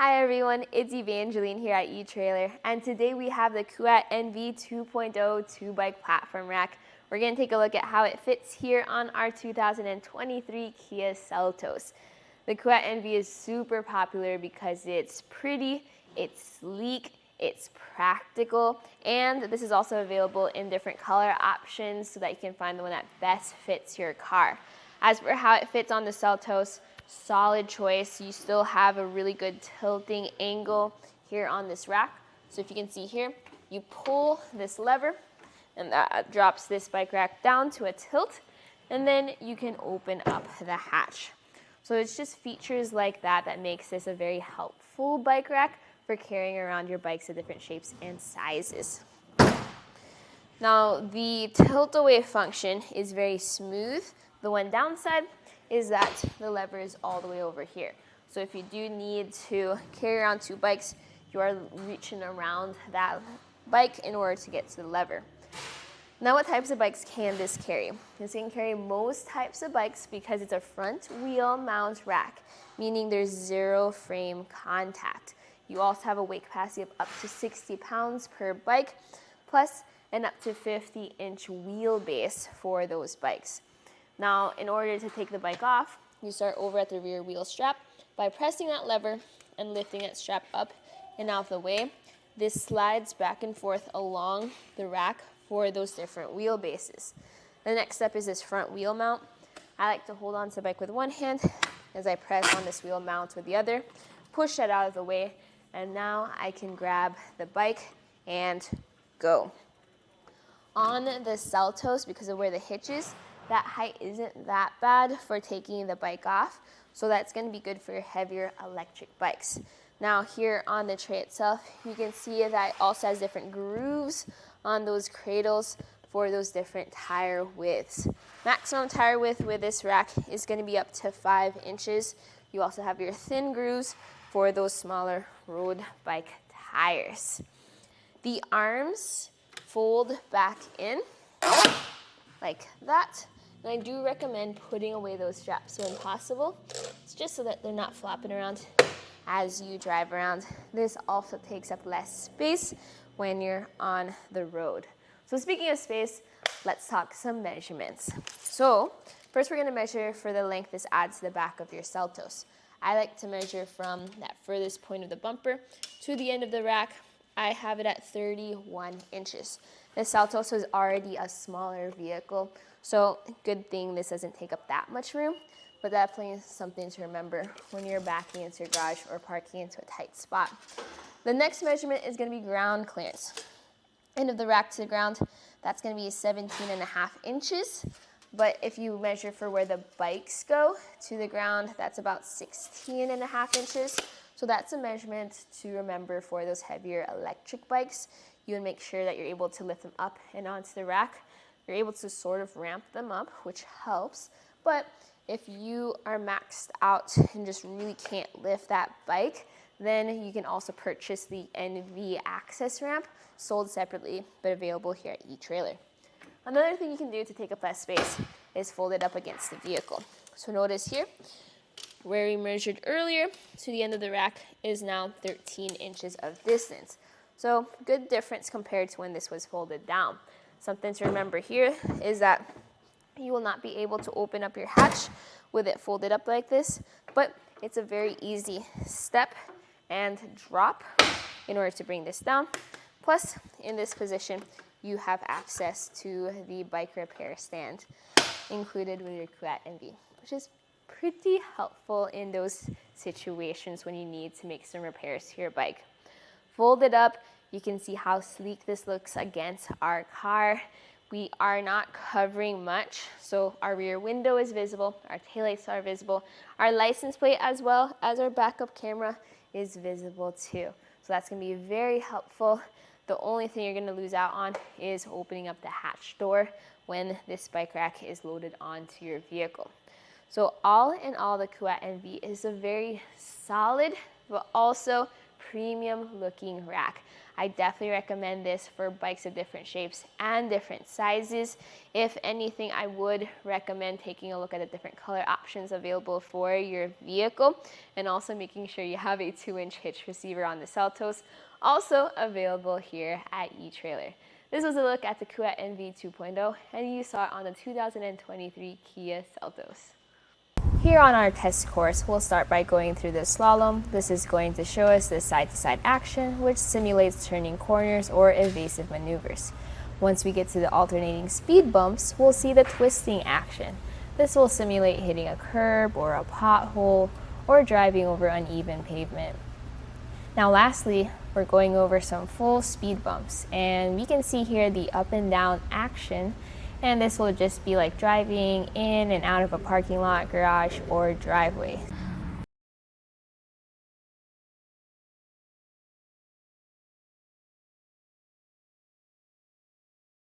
Hi everyone, it's Evangeline here at eTrailer, and today we have the Kuat NV 2.0 2-bike platform rack. We're going to take a look at how it fits here on our 2023 Kia Seltos. The Kuat NV is super popular because it's pretty, it's sleek, it's practical, and this is also available in different color options so that you can find the one that best fits your car. As for how it fits on the Seltos, solid choice. You still have a really good tilting angle here on this rack. So if you can see here, you pull this lever and that drops this bike rack down to a tilt, and then you can open up the hatch. So it's just features like that that makes this a very helpful bike rack for carrying around your bikes of different shapes and sizes. Now the tilt away function is very smooth. The one downside is that the lever is all the way over here. So if you do need to carry around two bikes, you are reaching around that bike in order to get to the lever. Now what types of bikes can this carry? This can carry most types of bikes because it's a front wheel mount rack, meaning there's zero frame contact. You also have a weight capacity of up to 60 pounds per bike, plus an up to 50-inch wheelbase for those bikes. Now, in order to take the bike off, you start over at the rear wheel strap by pressing that lever and lifting that strap up and out of the way. This slides back and forth along the rack for those different wheelbases. The next step is this front wheel mount. I like to hold on to the bike with one hand as I press on this wheel mount with the other, push that out of the way, and now I can grab the bike and go. On the Seltos, because of where the hitch is, that height isn't that bad for taking the bike off, so that's going to be good for your heavier electric bikes. Now here on the tray itself, you can see that it also has different grooves on those cradles for those different tire widths. Maximum tire width with this rack is going to be up to 5 inches. You also have your thin grooves for those smaller road bike tires. The arms fold back in like that. And I do recommend putting away those straps when possible. It's just so that they're not flopping around as you drive around. This also takes up less space when you're on the road. So speaking of space, let's talk some measurements. So first we're going to measure for the length this adds to the back of your Seltos. I like to measure from that furthest point of the bumper to the end of the rack. I have it at 31 inches. The Seltos is already a smaller vehicle, so good thing this doesn't take up that much room, but definitely something to remember when you're backing into your garage or parking into a tight spot. The next measurement is going to be ground clearance. End of the rack to the ground, that's going to be 17.5 inches, but if you measure for where the bikes go to the ground, that's about 16.5 inches. So that's a measurement to remember for those heavier electric bikes. You would make sure that you're able to lift them up and onto the rack. You're able to sort of ramp them up, which helps. But if you are maxed out and just really can't lift that bike, then you can also purchase the NV access ramp, sold separately, but available here at eTrailer. Another thing you can do to take up less space is fold it up against the vehicle. So notice here, where we measured earlier to the end of the rack is now 13 inches of distance. So good difference compared to when this was folded down. Something to remember here is that you will not be able to open up your hatch with it folded up like this, but it's a very easy step and drop in order to bring this down. Plus, in this position, you have access to the bike repair stand included with your Kuat NV, which is pretty helpful in those situations when you need to make some repairs to your bike. Fold it up, you can see how sleek this looks against our car. We are not covering much, so our rear window is visible, our taillights are visible, our license plate as well as our backup camera is visible too. So that's going to be very helpful. The only thing you're going to lose out on is opening up the hatch door when this bike rack is loaded onto your vehicle. So all in all, the Kuat NV is a very solid but also premium looking rack. I definitely recommend this for bikes of different shapes and different sizes. If anything, I would recommend taking a look at the different color options available for your vehicle, and also making sure you have a 2-inch hitch receiver on the Seltos, also available here at eTrailer. This was a look at the Kuat NV 2.0, and you saw it on the 2023 Kia Seltos. Here on our test course, we'll start by going through the slalom. This is going to show us the side-to-side action, which simulates turning corners or evasive maneuvers. Once we get to the alternating speed bumps, we'll see the twisting action. This will simulate hitting a curb or a pothole or driving over uneven pavement. Now lastly, we're going over some full speed bumps, and we can see here the up and down action, and this will just be like driving in and out of a parking lot, garage, or driveway.